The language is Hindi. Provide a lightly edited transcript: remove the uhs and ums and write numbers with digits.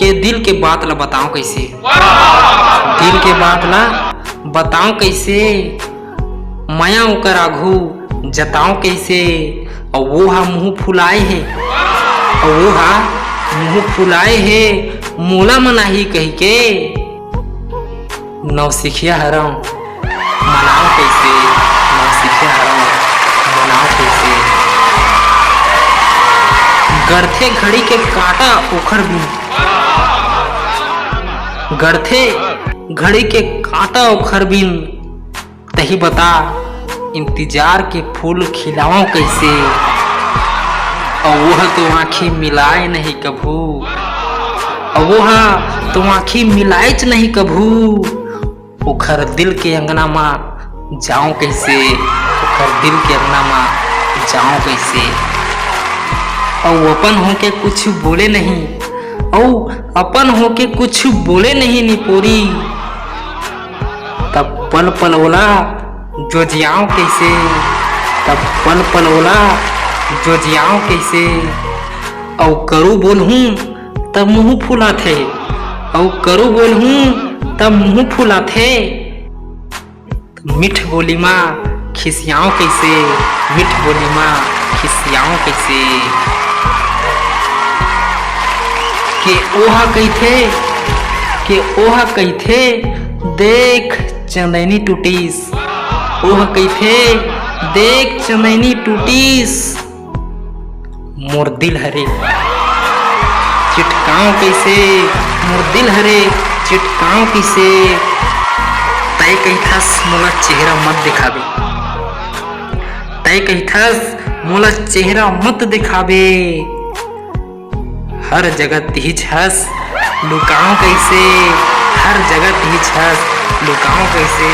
के दिल के बात ला बताऊं कैसे, दिल के बात ला बताऊं कैसे, माया ओकर आघू जताऊं कैसे। और वो हा मुंह फुलाए है, और वो हा मुंह फुलाए है, मोला मनाही कही के। नौसिखिया हरम मनाओ कैसे, नौसिखिया हरम मनाओ कैसे। गढ़थे घड़ी के काटा ओखर बिन, गढ़थे घड़ी के काटा ओखर बिन। तही बता इंतजार के फूल खिलाओ कैसे। और वह तो आँखें मिलाए नहीं कभू, और वह तो आँखें मिलाए नहीं कभू। ओखर दिल के अंगना में जाऊं कैसे, ओखर दिल के अंगना में जाऊं कैसे। और अपन होके कुछ बोले नहीं, और अपन होके कुछ बोले नहीं निपोरी। तब पल पल ओला जो जियाऊं कैसे, तब पल पल ओला जो जियाऊं कैसे। और करू बोलूं तब मुंह फुला थे, और करू बोलूं तब मुंह फुला थे। मिठ बोली माँ खिसियाऊं कैसे, मिठ बोली माँ खिसियाऊं कैसे। के ओहा कैथे, के ओहा कैथे देख चंदैनी टूटीस, ओह कैथे देख चंदैनी टूटीस। मोर दिल हरे चिटकाऊं कैसे, मोर दिल हरे चिटकाऊं कैसे। तय कहिथस मोला चेहरा मत दिखाबे, तय कहिथस मोला चेहरा मत दिखाबे। हर जगह तिहिच हस लुकाऊं कैसे, हर जगह तिहिच हस लुकाऊं कैसे।